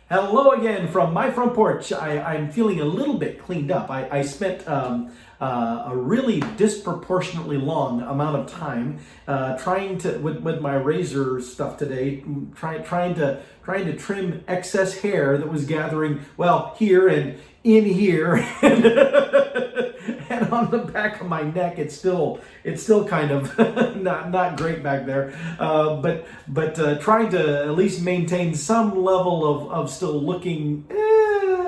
Hello again from my front porch. I'm feeling a little bit cleaned up. I spent a really disproportionately long amount of time trying to with my razor stuff today, trying to trim excess hair that was gathering here and in here and, and on the back of my neck. It's still kind of not great back there, but trying to at least maintain some level of still looking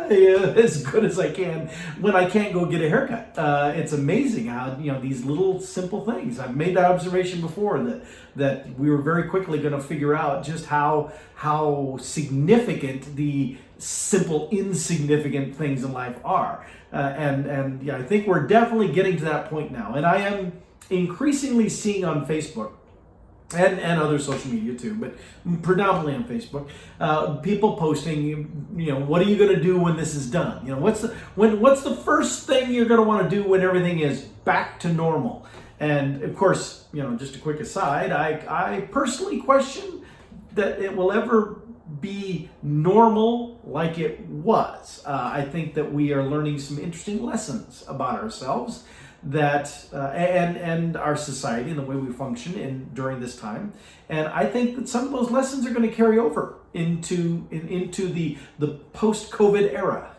as good as I can when I can't go get a haircut. It's amazing how these little simple things. I've made that observation before that we were very quickly going to figure out just how significant the simple, insignificant things in life are. And yeah, I think we're definitely getting to that point now. And I am increasingly seeing on Facebook and other social media too, but predominantly on Facebook, people posting, what are you going to do when this is done? What's the first thing you're going to want to do when everything is back to normal? And of course, just a quick aside, I personally question that it will ever be normal like it was. I think that we are learning some interesting lessons about ourselves and our society and the way we function during this time. And I think that some of those lessons are going to carry over into the post-COVID era,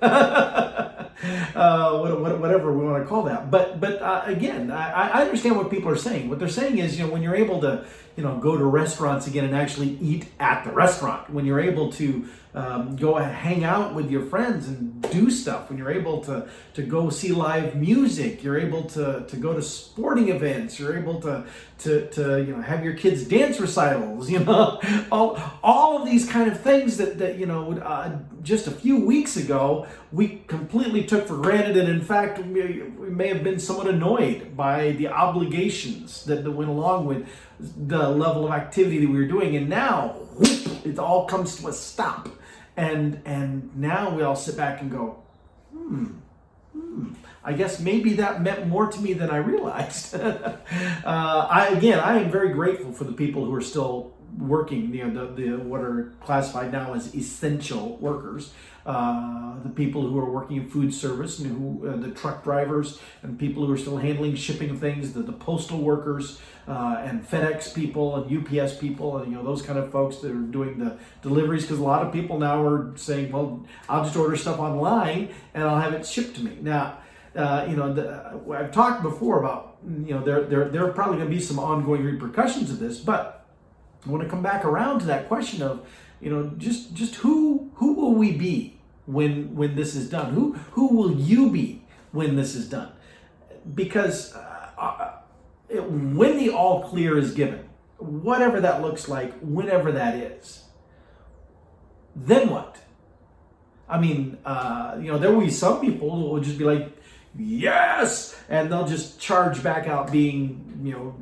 whatever we want to call that. But again, I understand what people are saying. What they're saying is, when you're able to go to restaurants again and actually eat at the restaurant, when you're able to go and hang out with your friends and do stuff, when you're able to go see live music, you're able to go to sporting events, you're able to have your kids dance recitals, all of these kind of things that just a few weeks ago we completely took for granted, and in fact we may have been somewhat annoyed by the obligations that went along with the level of activity that we were doing, and now whoop, it all comes to a stop. And now we all sit back and go, I guess maybe that meant more to me than I realized. I am very grateful for the people who are still working, the what are classified now as essential workers, the people who are working in food service, and the truck drivers, and people who are still handling shipping of things, the postal workers, and FedEx people and UPS people, and those kind of folks that are doing the deliveries, because a lot of people now are saying, well, I'll just order stuff online and I'll have it shipped to me. Now, I've talked before about there are probably going to be some ongoing repercussions of this, but I want to come back around to that question of just who will we be when this is done? Who will you be when this is done? Because when the all clear is given, whatever that looks like, whenever that is, then what? I mean, there will be some people who will just be like, yes, and they'll just charge back out being,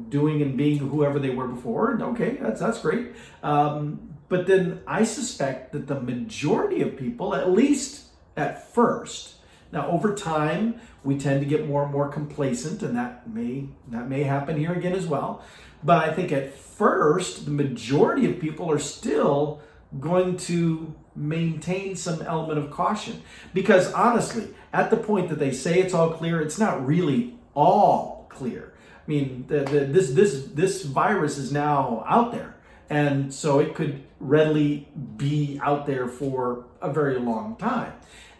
doing and being whoever they were before. And okay, that's great. But then I suspect that the majority of people, at least at first, now over time, we tend to get more and more complacent, and that may happen here again as well. But I think at first, the majority of people are still going to maintain some element of caution, because honestly, at the point that they say it's all clear, it's not really all clear. I mean, this virus is now out there, and so it could readily be out there for a very long time.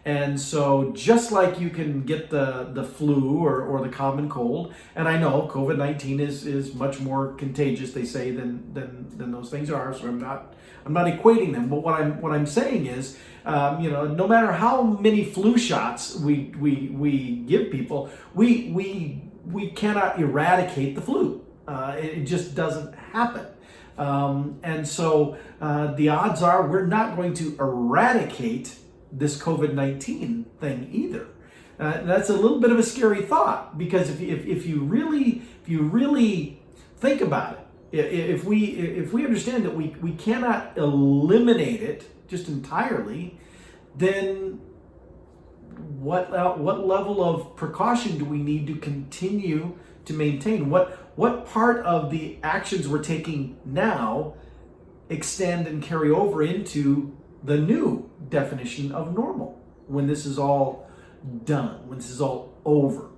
And so just like you can get the flu or the common cold, and I know COVID-19 is much more contagious, they say, than those things are, so I'm not equating them. But what I'm saying is, no matter how many flu shots we give people, we cannot eradicate the flu. It just doesn't happen. And so the odds are we're not going to eradicate this COVID-19 thing either. That's a little bit of a scary thought, because if you really think about it, if we understand that we cannot eliminate it just entirely, then what level of precaution do we need to continue to maintain? What part of the actions we're taking now extend and carry over into the new definition of normal when this is all done, when this is all over?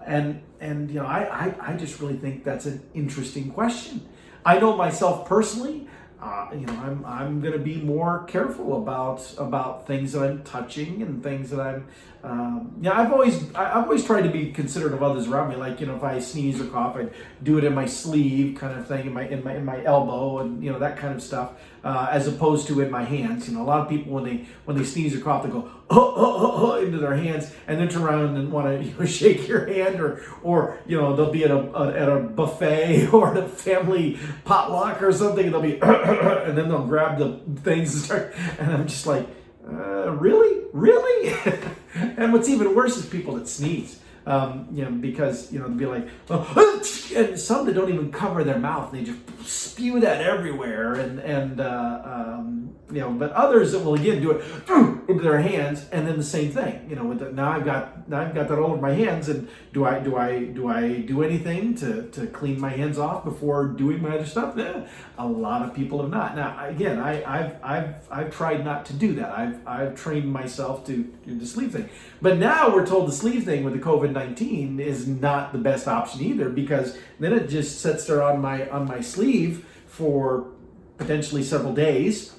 And I just really think that's an interesting question. I know myself personally, I'm going to be more careful about things that I'm touching and things that I'm. I've always tried to be considerate of others around me. Like, if I sneeze or cough, I do it in my sleeve, kind of thing, in my elbow, and that kind of stuff, as opposed to in my hands. A lot of people when they sneeze or cough, they go into their hands, and then turn around and want to shake your hand, or they'll be at a buffet or at a family potluck or something, and they'll be and then they'll grab the things and start, and I'm just like, really? And what's even worse is people that sneeze, because they'll be like, and some that don't even cover their mouth, they just spew that everywhere, but others that will again do it into their hands, and then the same thing, now I've got that all over my hands, and do I do anything to clean my hands off before doing my other stuff? A lot of people have not. Now again, I've tried not to do that. I've trained myself to do the sleeve thing, but now we're told the sleeve thing with the COVID-19 is not the best option either, because then it just sits there on my sleeve for potentially several days.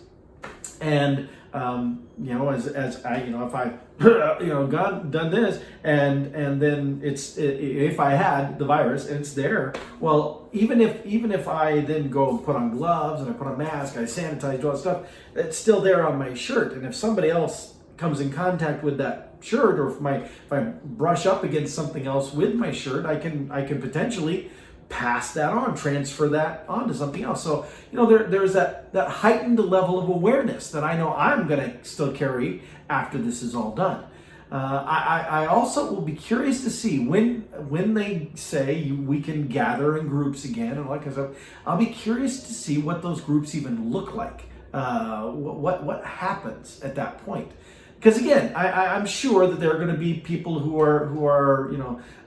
And as I if I done this, and then if I had the virus and it's there, well, even if I then go put on gloves and I put on a mask, I sanitize, all that stuff, it's still there on my shirt. And if somebody else comes in contact with that shirt, or if I brush up against something else with my shirt, I can potentially pass that on, transfer that on to something else. So, there's that heightened level of awareness that I know I'm going to still carry after this is all done. I also will be curious to see when they say we can gather in groups again and all that kind of stuff. I'll be curious to see what those groups even look like. What happens at that point? Because again, I'm sure that there are going to be people who are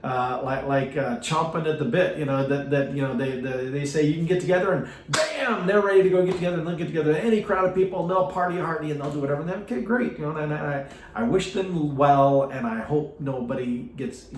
chomping at the bit. They say you can get together, and bam, they're ready to go get together, and they'll get together any crowd of people, and they'll party hardy, and they'll do whatever. And then, okay, great, and I wish them well, and I hope nobody gets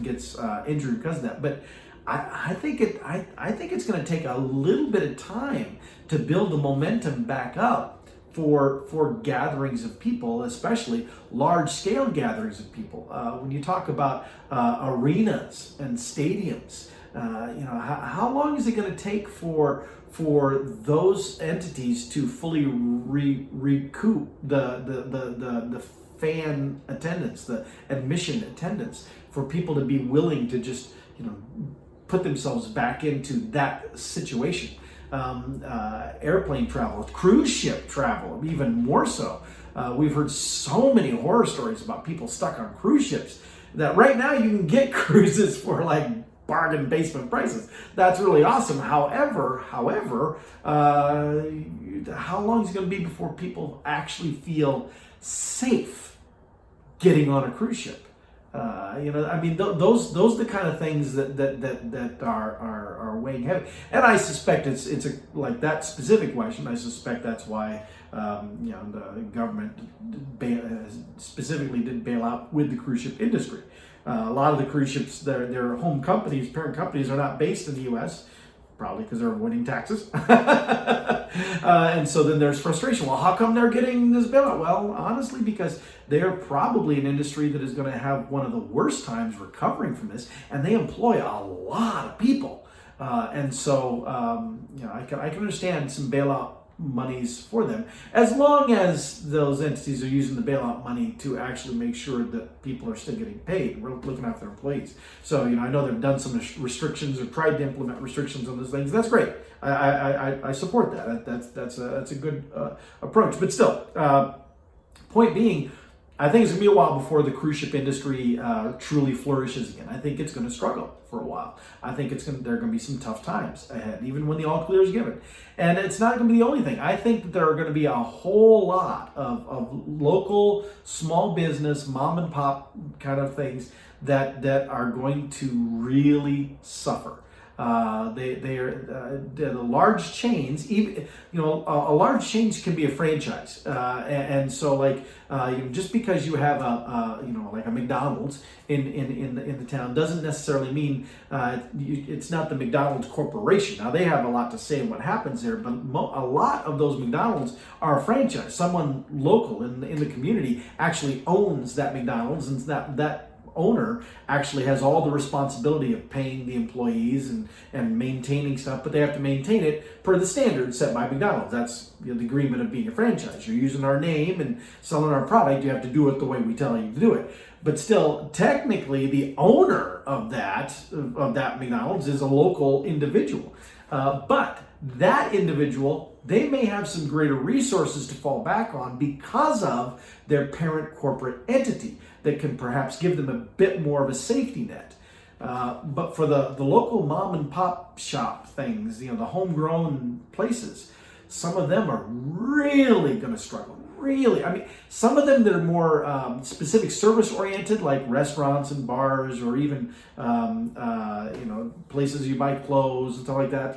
injured because of that. But I think it's going to take a little bit of time to build the momentum back up for gatherings of people, especially large-scale gatherings of people. When you talk about arenas and stadiums, how long is it going to take for those entities to fully recoup the fan attendance, the admission attendance, for people to be willing to just put themselves back into that situation? Airplane travel, cruise ship travel, even more so. We've heard so many horror stories about people stuck on cruise ships that right now you can get cruises for like bargain basement prices. That's really awesome. However, how long is it going to be before people actually feel safe getting on a cruise ship? Those are the kind of things that are weighing heavy. And I suspect it's like that specific question. I suspect that's why the government specifically didn't bail out with the cruise ship industry. A lot of the cruise ships, their home companies, parent companies, are not based in the U.S. Probably because they're avoiding taxes. And so then there's frustration. Well, how come they're getting this bailout? Well, honestly, because they're probably an industry that is going to have one of the worst times recovering from this, and they employ a lot of people. I can understand some bailout monies for them, as long as those entities are using the bailout money to actually make sure that people are still getting paid. We're looking after their employees. So, I know they've done some restrictions or tried to implement restrictions on those things. That's great. I support that. That's a good approach. But still, point being, I think it's going to be a while before the cruise ship industry truly flourishes again. I think it's going to struggle for a while. I think there are going to be some tough times ahead, even when the all clear is given. And it's not going to be the only thing. I think that there are going to be a whole lot of local, small business, mom and pop kind of things that are going to really suffer. They are the large chains. Even a large chain can be a franchise, and so like just because you have like a McDonald's in the town doesn't necessarily mean it's not the McDonald's corporation. Now they have a lot to say in what happens there, but a lot of those McDonald's are a franchise. Someone local in the community actually owns that McDonald's, and that owner actually has all the responsibility of paying the employees and maintaining stuff, but they have to maintain it per the standards set by McDonald's. That's the agreement of being a franchise. You're using our name and selling our product, you have to do it the way we tell you to do it. But still, technically, the owner of that McDonald's is a local individual. But that individual, they may have some greater resources to fall back on because of their parent corporate entity that can perhaps give them a bit more of a safety net. But for the local mom and pop shop things, the homegrown places, some of them are really going to struggle. Really, I mean, some of them that are more specific service oriented, like restaurants and bars, or even places you buy clothes and stuff like that.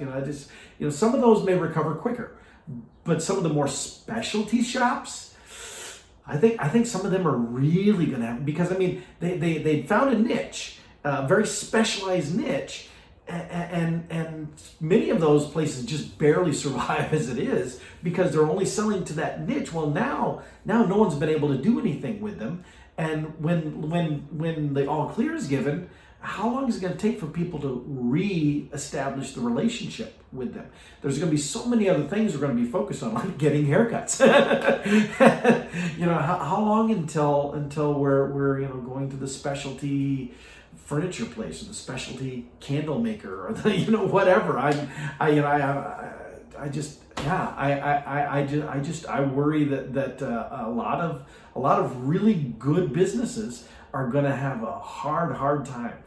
Some of those may recover quicker, but some of the more specialty shops, I think some of them are really going to have, because I mean they found a niche, a very specialized niche. And many of those places just barely survive as it is because they're only selling to that niche. Well, now no one's been able to do anything with them. And when the all clear is given, how long is it going to take for people to re-establish the relationship with them? There's going to be so many other things we're going to be focused on, like getting haircuts. How long until we're going to the specialty furniture place or the specialty candle maker or the whatever. I worry that a lot of really good businesses are going to have a hard time.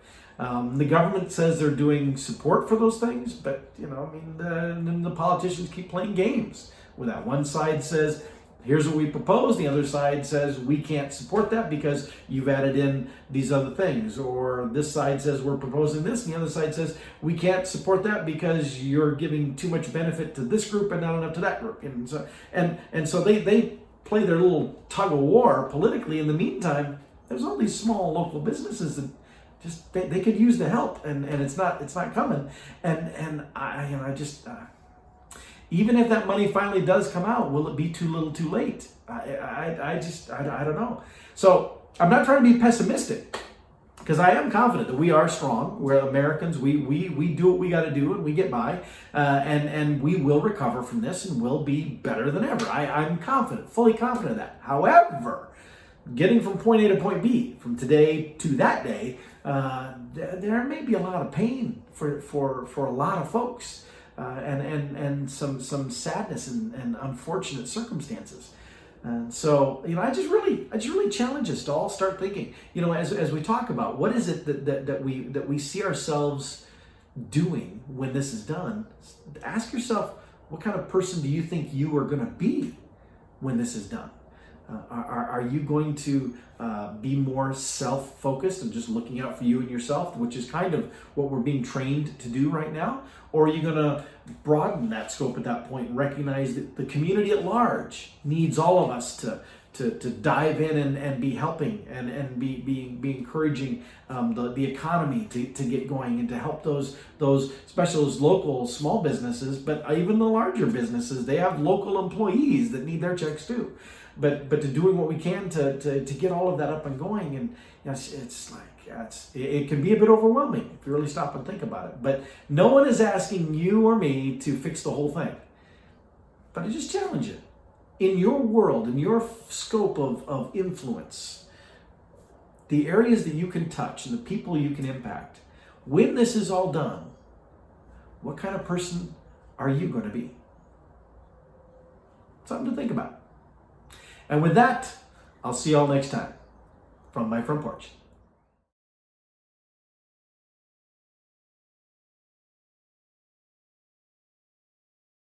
The government says they're doing support for those things, but the politicians keep playing games with that. One side says, here's what we propose. The other side says we can't support that because you've added in these other things. Or this side says we're proposing this, and the other side says we can't support that because you're giving too much benefit to this group and not enough to that group. And so they play their little tug of war politically. In the meantime, there's all these small local businesses that just they could use the help, and it's not coming. And even if that money finally does come out, will it be too little too late? I don't know. So I'm not trying to be pessimistic, because I am confident that we are strong. We're Americans. We do what we got to do and we get by, and we will recover from this and will be better than ever. I'm confident, fully confident of that. However, getting from point A to point B, from today to that day, there may be a lot of pain for a lot of folks. And some sadness and unfortunate circumstances. And so, I just really challenge us to all start thinking, as we talk about what is it that we see ourselves doing when this is done. Ask yourself, what kind of person do you think you are going to be when this is done? Are you going to be more self-focused and just looking out for you and yourself, which is kind of what we're being trained to do right now? Or are you going to broaden that scope at that point and recognize that the community at large needs all of us to dive in and be helping and be encouraging the economy to get going, and to help those especially those local small businesses, but even the larger businesses, they have local employees that need their checks too. But to doing what we can to get all of that up and going, and it can be a bit overwhelming if you really stop and think about it. But no one is asking you or me to fix the whole thing. But I just challenge you, in your world, in your scope of influence, the areas that you can touch and the people you can impact, when this is all done, what kind of person are you going to be? Something to think about. And with that, I'll see y'all next time from my front porch.